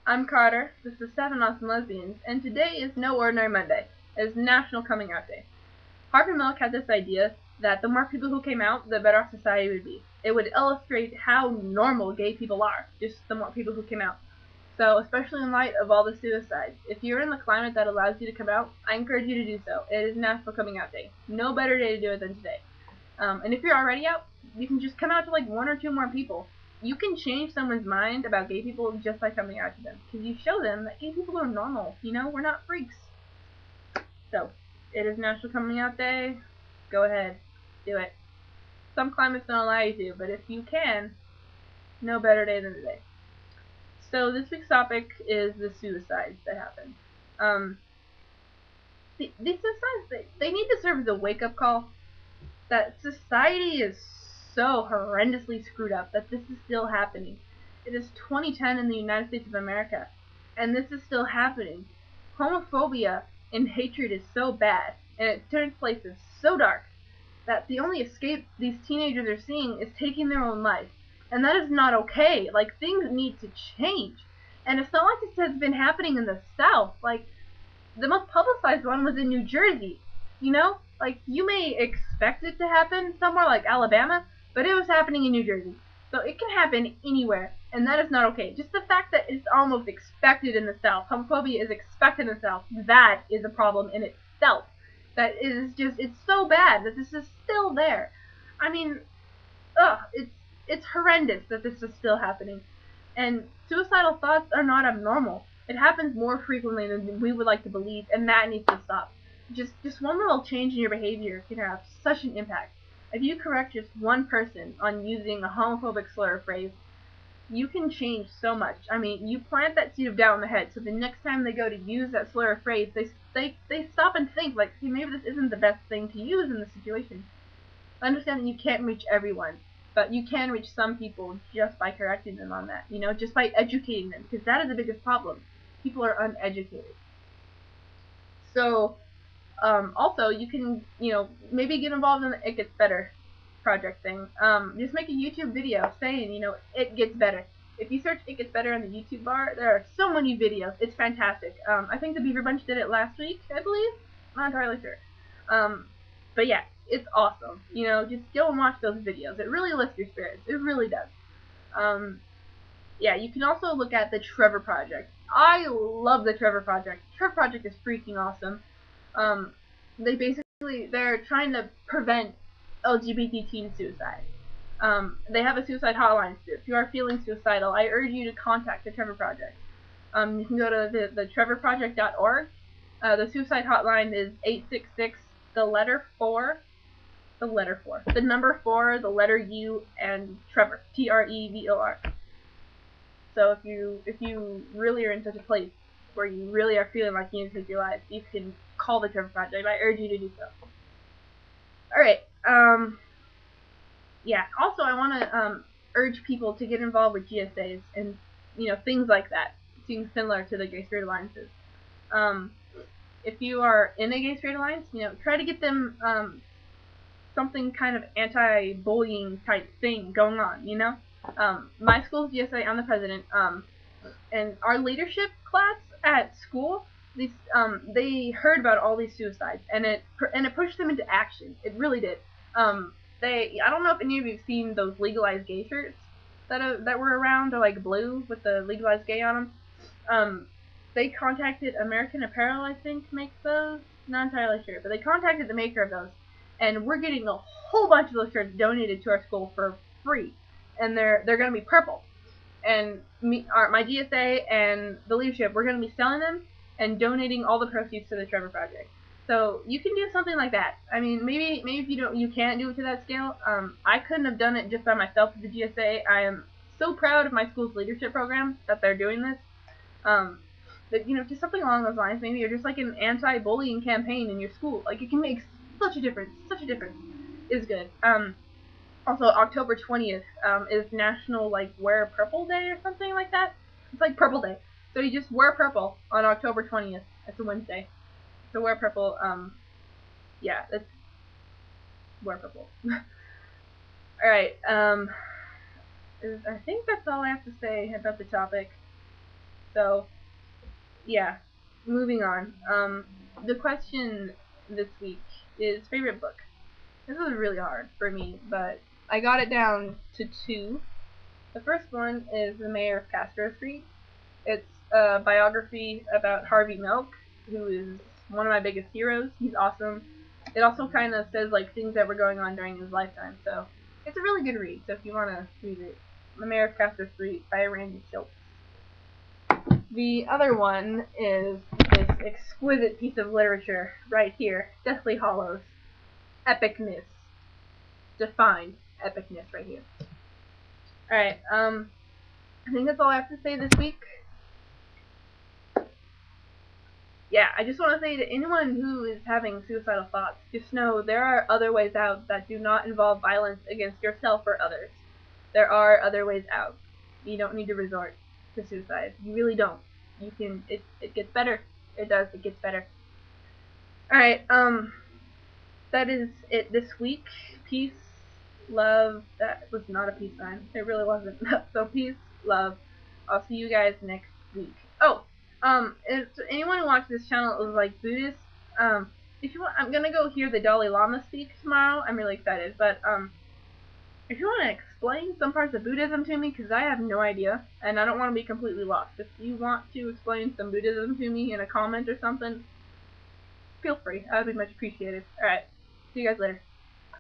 I'm Carter, this is 7 Awesome Lesbians, and today is no ordinary Monday. It is National Coming Out Day. Harvey Milk had this idea that the more people who came out, the better our society would be. It would illustrate how normal gay people are, just the more people who came out. So, especially in light of all the suicides, if you're in the climate that allows you to come out, I encourage you to do so. It is National Coming Out Day. No better day to do it than today. And if you're already out, you can just come out to like one or two more people. You can change someone's mind about gay people just by coming out to them, because you show them that gay people are normal. We're not freaks. So, it is National Coming Out Day. Go ahead, do it. Some climates don't allow you to, but if you can, no better day than today. So this week's topic is the suicides that happen. These suicides, they need to serve as a wake-up call that society is so horrendously screwed up that this is still happening. It is 2010 in the United States of America, and this is still happening. Homophobia and hatred is so bad, and it turns places so dark, that the only escape these teenagers are seeing is taking their own life. And that is not okay. Like, things need to change. And it's not like this has been happening in the South. Like, the most publicized one was in New Jersey. Like, you may expect it to happen somewhere like Alabama, but it was happening in New Jersey. So it can happen anywhere, and that is not okay. Just the fact that it's almost expected in the South, homophobia is expected in the South, that is a problem in itself. That is just, it's so bad that this is still there. I mean, it's horrendous that this is still happening. And suicidal thoughts are not abnormal. It happens more frequently than we would like to believe, and that needs to stop. Just one little change in your behavior can have such an impact. If you correct just one person on using a homophobic slur or phrase, you can change so much. I mean, you plant that seed of doubt in their head, so the next time they go to use that slur or phrase, they stop and think, like, hey, maybe this isn't the best thing to use in this situation. I understand that you can't reach everyone, but you can reach some people just by correcting them on that, just by educating them, because that is the biggest problem. People are uneducated. So, also, you can, maybe get involved in the It Gets Better project thing. Just make a YouTube video saying, it gets better. If you search It Gets Better on the YouTube bar, there are so many videos. It's fantastic. I think the Beaver Bunch did it last week, I believe. I'm not entirely sure. But yeah, it's awesome. Just go and watch those videos. It really lifts your spirits. It really does. Yeah, you can also look at the Trevor Project. I love the Trevor Project. Trevor Project is freaking awesome. They're trying to prevent LGBT teen suicide. They have a suicide hotline. If you are feeling suicidal, I urge you to contact the Trevor Project. You can go to the trevorproject.org. The suicide hotline is 866 the letter 4, the number 4, the letter U, and Trevor, Trevor. So if you really are in such a place where you really are feeling like you need to take your life, you can call the Trevor Project. I urge you to do so. Alright, yeah, also I want to urge people to get involved with GSAs and, things like that. Things similar to the Gay Straight Alliances. If you are in a Gay Straight Alliance, try to get them something kind of anti-bullying type thing going on, my school's GSA, I'm the president, and our leadership class at school, they heard about all these suicides, and it pushed them into action. It really did. I don't know if any of you have seen those legalized gay shirts that were around. They're like blue with the legalized gay on them. They contacted American Apparel, I think, makes those. Not entirely sure, but they contacted the maker of those, and we're getting a whole bunch of those shirts donated to our school for free, and they're going to be purple. And my GSA and the leadership, we're going to be selling them and donating all the proceeds to the Trevor Project. So you can do something like that. I mean, maybe if you can't do it to that scale. I couldn't have done it just by myself with the GSA. I am so proud of my school's leadership program that they're doing this. But just something along those lines. Maybe you're just like an anti-bullying campaign in your school. Like, it can make such a difference. Such a difference. Is good. Also, October 20th is National, Wear Purple Day or something like that. It's like Purple Day. So you just wear purple on October 20th. It's a Wednesday. So wear purple, yeah, it's wear purple. Alright, I think that's all I have to say about the topic. So, yeah, moving on. The question this week is favorite book. This was really hard for me, but I got it down to two. The first one is The Mayor of Castro Street. It's a biography about Harvey Milk, who is one of my biggest heroes. He's awesome. It also kind of says like things that were going on during his lifetime, so it's a really good read. So if you want to read it, The Mayor of Castro Street by Randy Schultz. The other one is this exquisite piece of literature right here, Deathly Hallows. Epicness. Defined epicness right here. Alright, I think that's all I have to say this week. Yeah, I just want to say to anyone who is having suicidal thoughts, just know there are other ways out that do not involve violence against yourself or others. There are other ways out. You don't need to resort to suicide. You really don't. You can, it gets better. It does, it gets better. Alright, that is it this week. Peace, love. That was not a peace sign. It really wasn't. So peace, love. I'll see you guys next week. Oh, if anyone who watches this channel is like Buddhist, if you want, I'm gonna go hear the Dalai Lama speak tomorrow. I'm really excited. But if you want to explain some parts of Buddhism to me, because I have no idea, and I don't want to be completely lost. If you want to explain some Buddhism to me in a comment or something, feel free. I would be much appreciated. Alright. See you guys later.